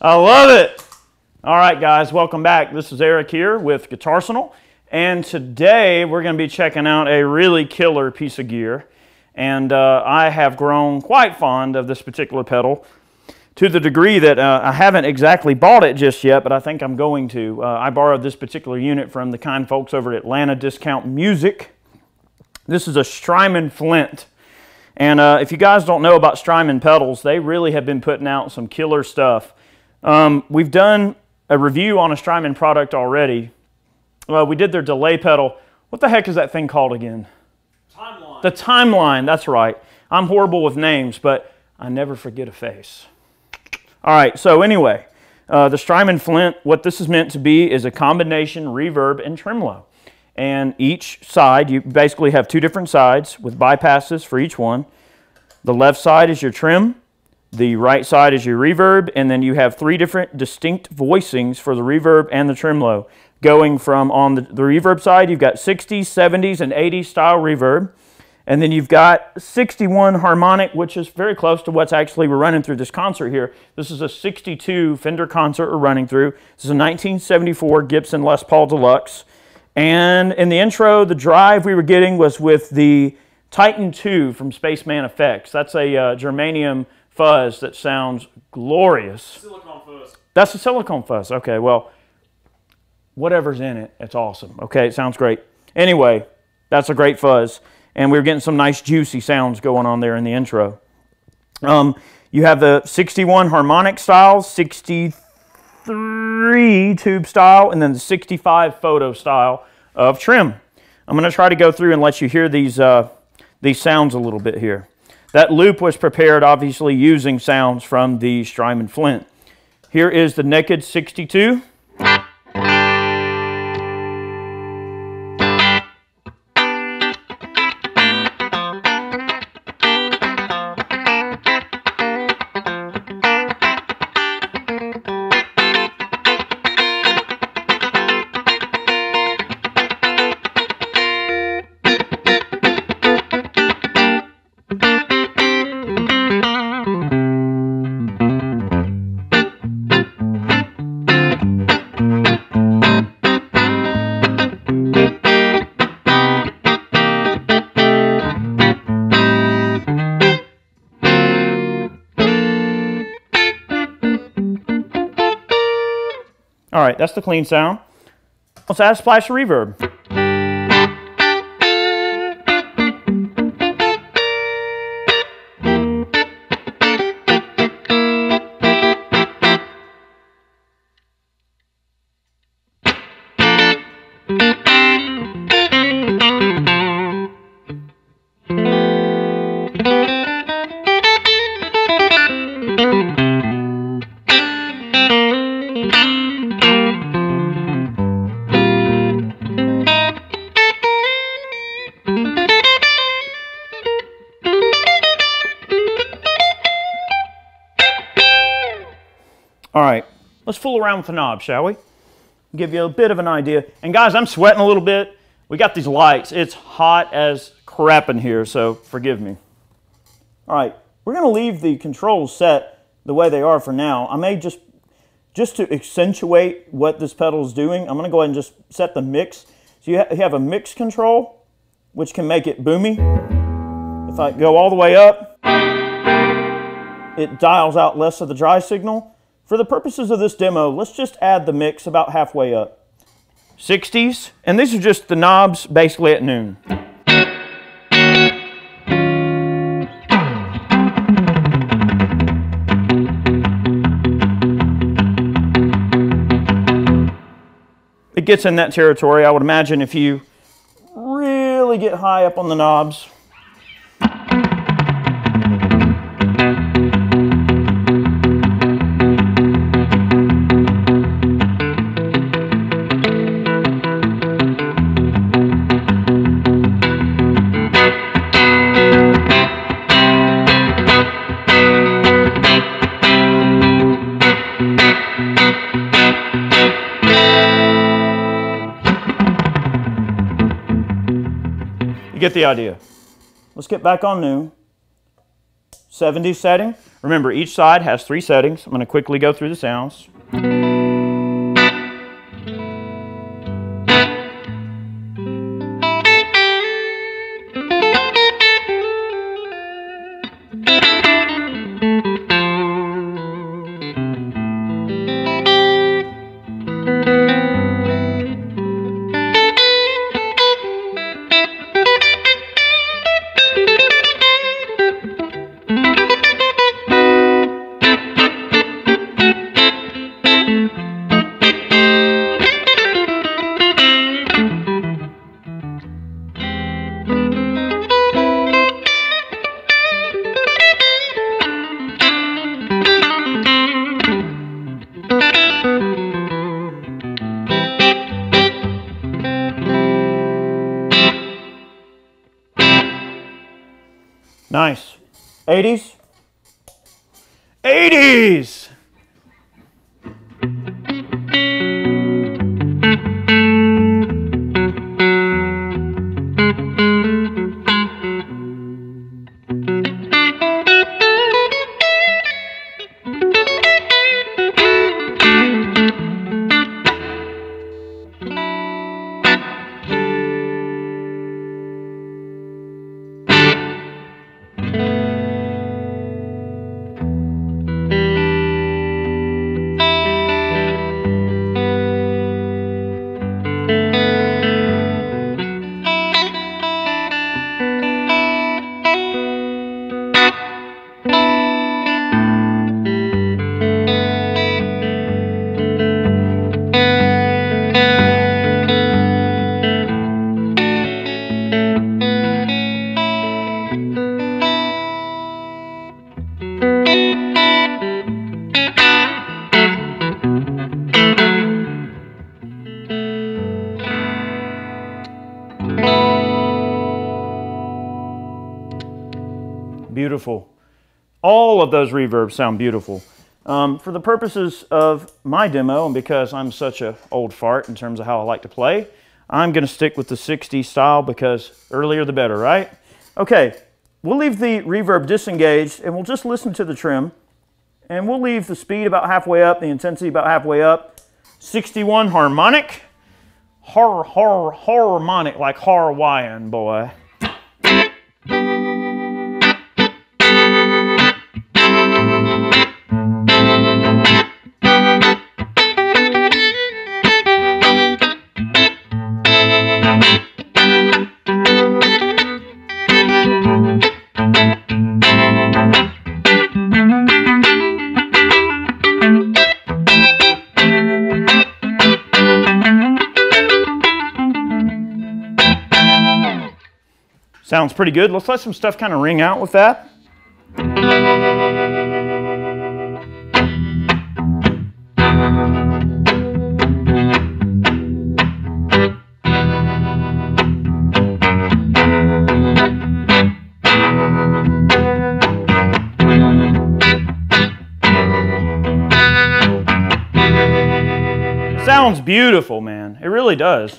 I love it. All right, guys, welcome back. This is Eric here with Guitarsenal, and today we're going to be checking out a really killer piece of gear. And I have grown quite fond of this particular pedal to the degree that I haven't exactly bought it just yet, but I think I'm going to. I borrowed this particular unit from the kind folks over at Atlanta Discount Music. This is a Strymon Flint. And if you guys don't know about Strymon pedals, they really have been putting out some killer stuff. We've done a review on a Strymon product already. Well, we did their delay pedal. What the heck is that thing called again? Timeline. The Timeline, that's right. I'm horrible with names, but I never forget a face. All right, so anyway, the Strymon Flint, what this is meant to be is a combination reverb and tremolo. And each side, you basically have two different sides with bypasses for each one. The left side is your trim, the right side is your reverb, and then you have three different distinct voicings for the reverb and the tremolo. Going from on the reverb side, you've got 60s, 70s, and 80s style reverb. And then you've got 61 harmonic, which is very close to what's actually we're running through this concert here. This is a 62 Fender concert we're running through. This is a 1974 Gibson Les Paul Deluxe. And in the intro, the drive we were getting was with the Titan 2 from Spaceman Effects. That's a germanium fuzz that sounds glorious. Silicone fuzz. That's a silicone fuzz. Okay, well, whatever's in it, it's awesome. Okay, it sounds great. Anyway, that's a great fuzz. And we were getting some nice juicy sounds going on there in the intro. You have the 61 harmonic style, 63 tube style, and then the 65 photo style of trim. I'm going to try to go through and let you hear these sounds a little bit here. That loop was prepared obviously using sounds from the Strymon Flint. Here is the naked 62. All right, that's the clean sound. Let's add a splash of reverb. All right, let's fool around with the knob, shall we? Give you a bit of an idea. And guys, I'm sweating a little bit. We got these lights. It's hot as crap in here, so forgive me. All right, we're gonna leave the controls set the way they are for now. I may just to accentuate what this pedal is doing, I'm gonna go ahead and just set the mix. So you have a mix control, which can make it boomy. If I go all the way up, it dials out less of the dry signal. For the purposes of this demo, let's just add the mix about halfway up. 60s, and these are just the knobs basically at noon. It gets in that territory. I would imagine if you really get high up on the knobs. Get the idea. Let's get back on noon. 70 setting. Remember, each side has 3 settings. I'm going to quickly go through the sounds. Nice. 80s. 80s! Beautiful. All of those reverbs sound beautiful. For the purposes of my demo, and because I'm such an old fart in terms of how I like to play, I'm going to stick with the 60s style because earlier the better, right? Okay, we'll leave the reverb disengaged and we'll just listen to the trim. And we'll leave the speed about halfway up, the intensity about halfway up. 61 harmonic. Harmonic, like Hawaiian, boy. Sounds pretty good. Let's let some stuff kind of ring out with that. Sounds beautiful, man. It really does.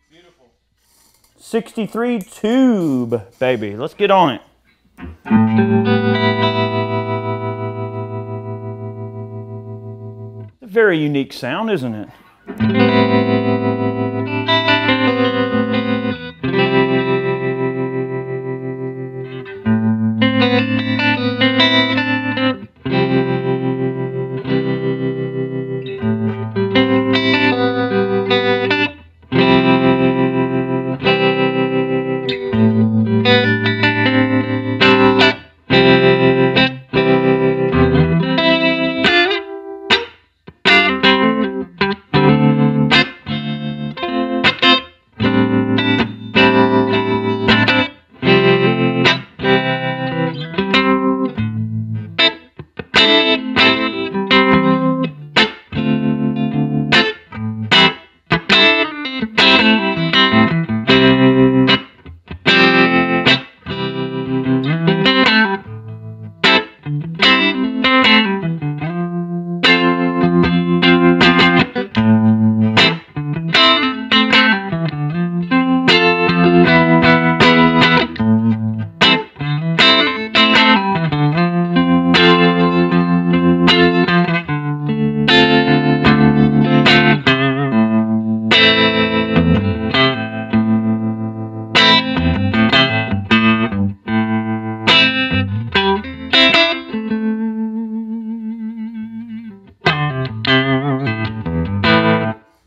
Beautiful. 63 tube, baby. Let's get on it. It's a very unique sound, isn't it?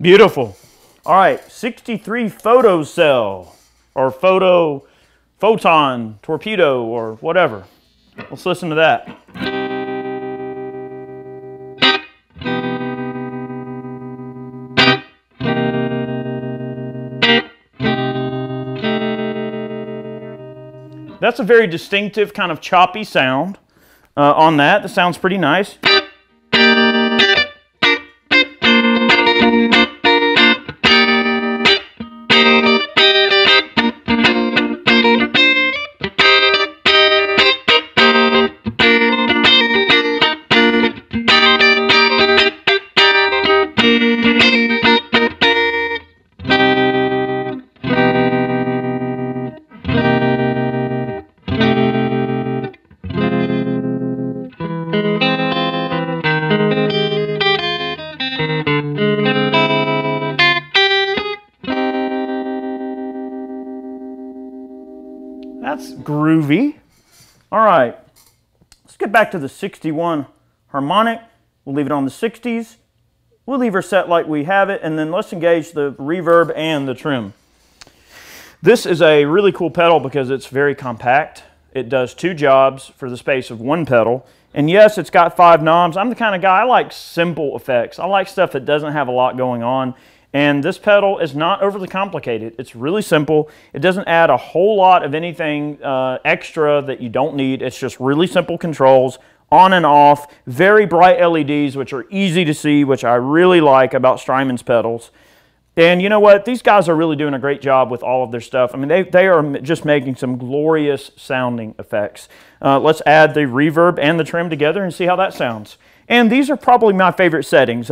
Beautiful. All right, 63 photo cell or photon torpedo or whatever. Let's listen to that. That's a very distinctive kind of choppy sound on that. That sounds pretty nice. That's groovy. All right, let's get back to the 61 harmonic. We'll leave it on the 60s. We'll leave her set like we have it, and then let's engage the reverb and the trim. This is a really cool pedal because it's very compact. It does 2 jobs for the space of 1 pedal. And yes, it's got 5 knobs. I'm the kind of guy, I like simple effects. I like stuff that doesn't have a lot going on. And this pedal is not overly complicated. It's really simple. It doesn't add a whole lot of anything extra that you don't need. It's just really simple controls, on and off, very bright LEDs, which are easy to see, which I really like about Strymon's pedals. And you know what? These guys are really doing a great job with all of their stuff. I mean, they are just making some glorious sounding effects. Let's add the reverb and the trim together and see how that sounds. And these are probably my favorite settings.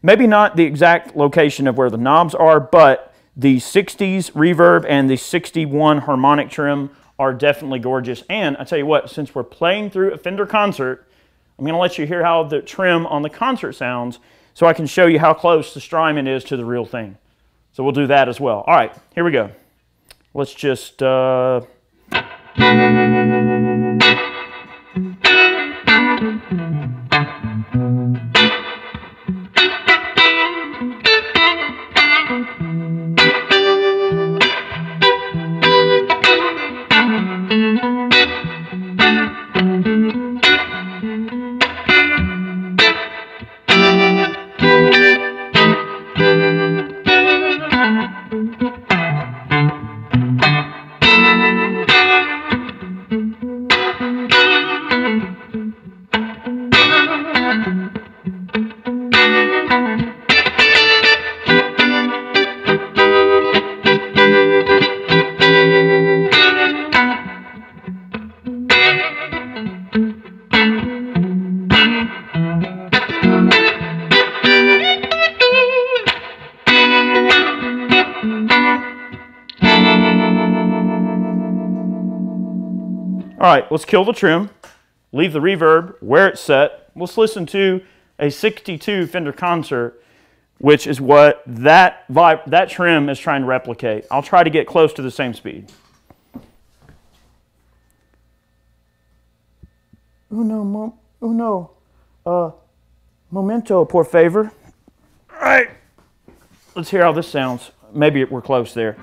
Maybe not the exact location of where the knobs are, but the 60s reverb and the 61 harmonic trim are definitely gorgeous. And I tell you what, since we're playing through a Fender concert, I'm going to let you hear how the trim on the concert sounds so I can show you how close the Strymon is to the real thing. So we'll do that as well. All right, here we go. Let's just... All right, let's kill the trim, leave the reverb where it's set. Let's listen to a 62 Fender Concert, which is what that trim is trying to replicate. I'll try to get close to the same speed. Uno, momento, por favor. All right, let's hear how this sounds. Maybe we're close there.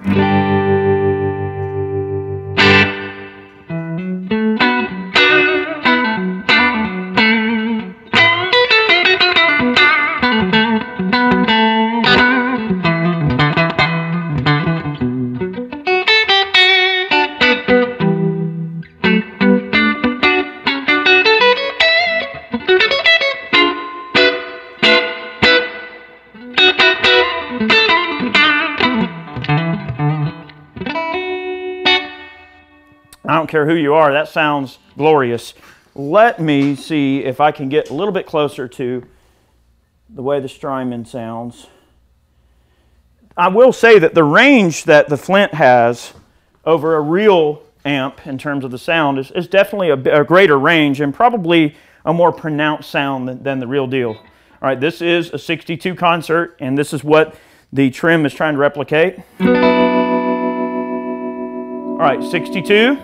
I don't care who you are, that sounds glorious. Let me see if I can get a little bit closer to the way the Strymon sounds. I will say that the range that the Flint has over a real amp in terms of the sound is definitely a greater range and probably a more pronounced sound than the real deal. All right, this is a 62 Concert, and this is what the trim is trying to replicate. All right, 62.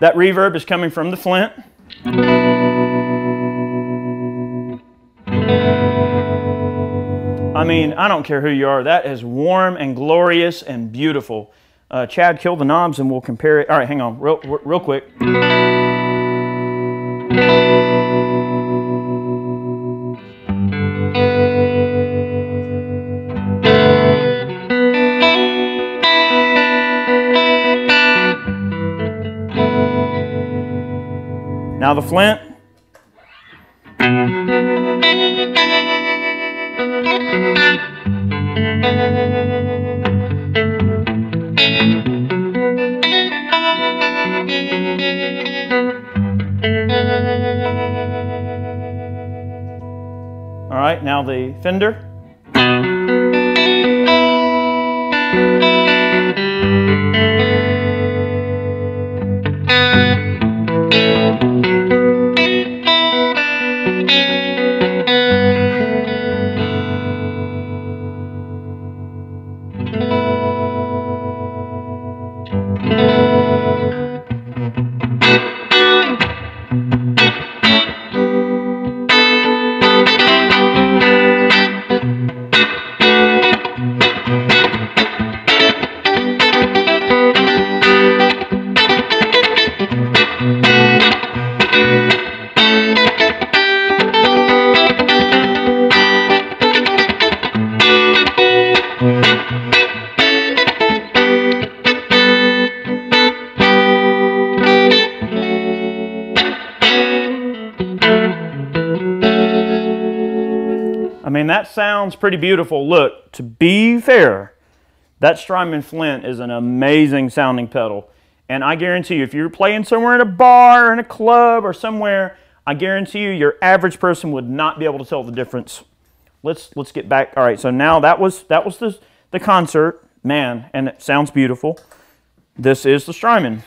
That reverb is coming from the Flint. I mean, I don't care who you are. That is warm and glorious and beautiful. Chad, kill the knobs and we'll compare it. All right, hang on, real quick. Now the Flint. All right, now the Fender. I mean, that sounds pretty beautiful. Look, to be fair, that Strymon Flint is an amazing sounding pedal. And I guarantee you, if you're playing somewhere in a bar, or in a club, or somewhere, I guarantee you, your average person would not be able to tell the difference. Let's get back. All right, so now that was the Concert, man, and it sounds beautiful. This is the Strymon.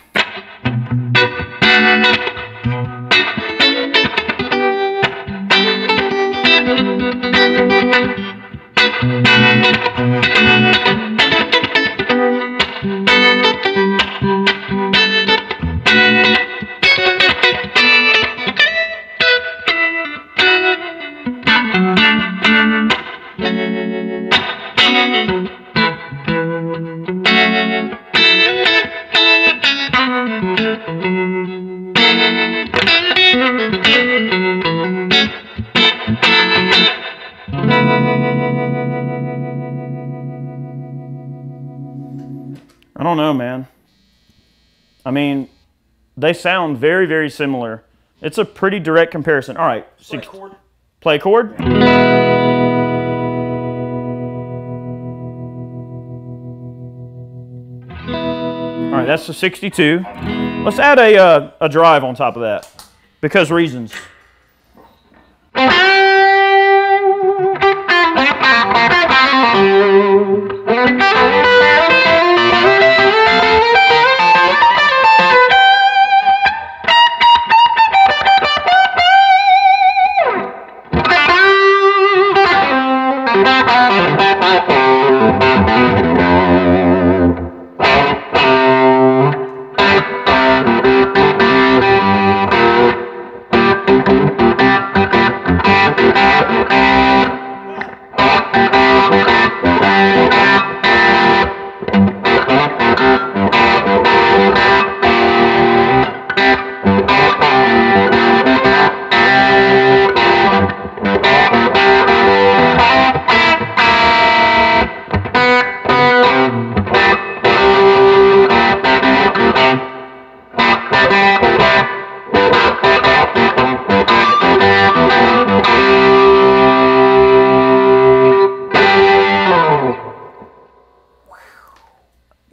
I don't know, man. I mean, they sound very, very similar. It's a pretty direct comparison. All right. Play a chord. Play a chord. All right, that's the 62. Let's add a drive on top of that, because reasons.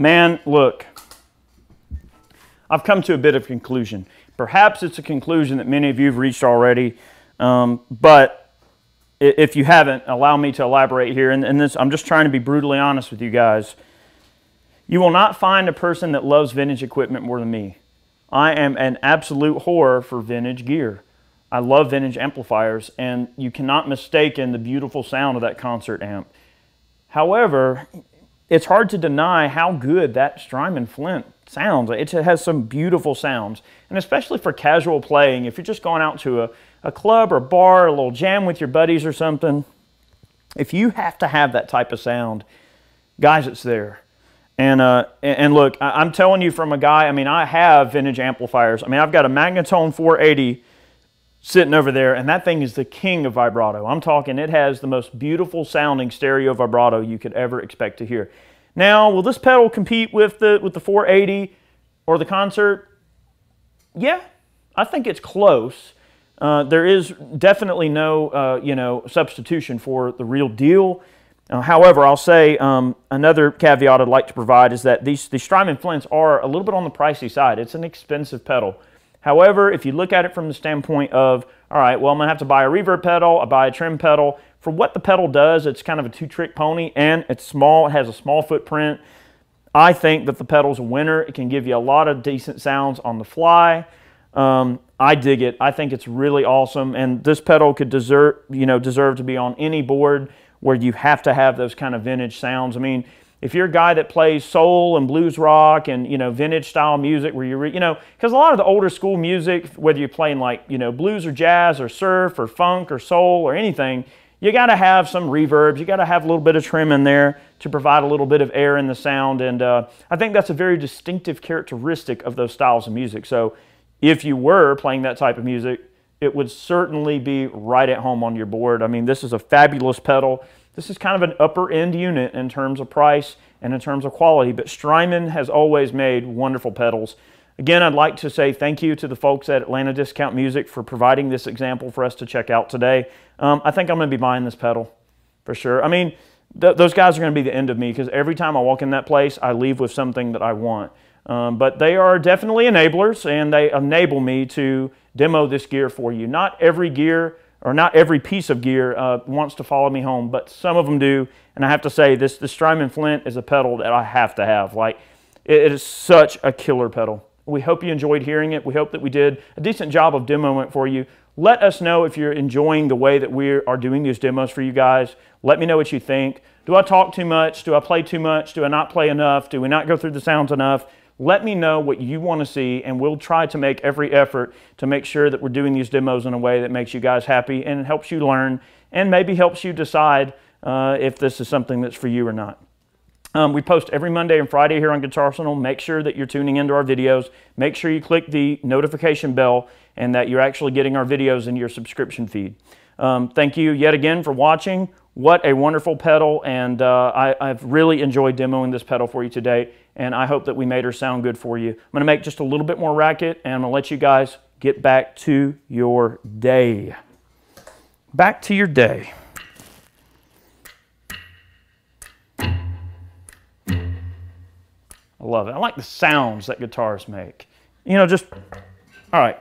Man, look, I've come to a bit of a conclusion. Perhaps it's a conclusion that many of you have reached already, but if you haven't, allow me to elaborate here. And this, I'm just trying to be brutally honest with you guys. You will not find a person that loves vintage equipment more than me. I am an absolute whore for vintage gear. I love vintage amplifiers, and you cannot mistaken the beautiful sound of that concert amp. However, it's hard to deny how good that Strymon Flint sounds. It has some beautiful sounds, and especially for casual playing, if you're just going out to a club or bar, a little jam with your buddies or something, if you have to have that type of sound, guys, it's there. And look, I'm telling you from a guy, I mean, I have vintage amplifiers. I mean, I've got a Magnetone 480 sitting over there, and that thing is the king of vibrato. I'm talking, it has the most beautiful sounding stereo vibrato you could ever expect to hear. Now, will this pedal compete with the 480 or the concert? Yeah, I think it's close. There is definitely no substitution for the real deal. However, I'll say another caveat I'd like to provide is that these Strymon Flints are a little bit on the pricey side. It's an expensive pedal. However, if you look at it from the standpoint of, all right, well, I'm going to have to buy a reverb pedal, I buy a trim pedal. For what the pedal does, it's kind of a two-trick pony, and it's small. It has a small footprint. I think that the pedal's a winner. It can give you a lot of decent sounds on the fly. I dig it. I think it's really awesome, and this pedal could deserve to be on any board where you have to have those kind of vintage sounds. I mean, if you're a guy that plays soul and blues rock and, vintage style music where because a lot of the older school music, whether you're playing like, blues or jazz or surf or funk or soul or anything, you got to have some reverbs. You got to have a little bit of trim in there to provide a little bit of air in the sound. And I think that's a very distinctive characteristic of those styles of music. So if you were playing that type of music, it would certainly be right at home on your board. I mean, this is a fabulous pedal. This is kind of an upper end unit in terms of price and in terms of quality, but Strymon has always made wonderful pedals. Again, I'd like to say thank you to the folks at Atlanta Discount Music for providing this example for us to check out today. I think I'm going to be buying this pedal for sure. I mean, those guys are going to be the end of me because every time I walk in that place, I leave with something that I want. But they are definitely enablers, and they enable me to demo this gear for you. Not every gear or not every piece of gear wants to follow me home, but some of them do. And I have to say, the Strymon Flint is a pedal that I have to have. Like, it is such a killer pedal. We hope you enjoyed hearing it. We hope that we did a decent job of demoing it for you. Let us know if you're enjoying the way that we are doing these demos for you guys. Let me know what you think. Do I talk too much? Do I play too much? Do I not play enough? Do we not go through the sounds enough? Let me know what you want to see, and we'll try to make every effort to make sure that we're doing these demos in a way that makes you guys happy and helps you learn and maybe helps you decide if this is something that's for you or not. We post every Monday and Friday here on Guitarsenal. Make sure that you're tuning into our videos. Make sure you click the notification bell and that you're actually getting our videos into your subscription feed. Thank you yet again for watching. What a wonderful pedal, and I've really enjoyed demoing this pedal for you today, and I hope that we made her sound good for you. I'm going to make just a little bit more racket, and I'm going to let you guys get back to your day. Back to your day. I love it. I like the sounds that guitars make. Just, all right.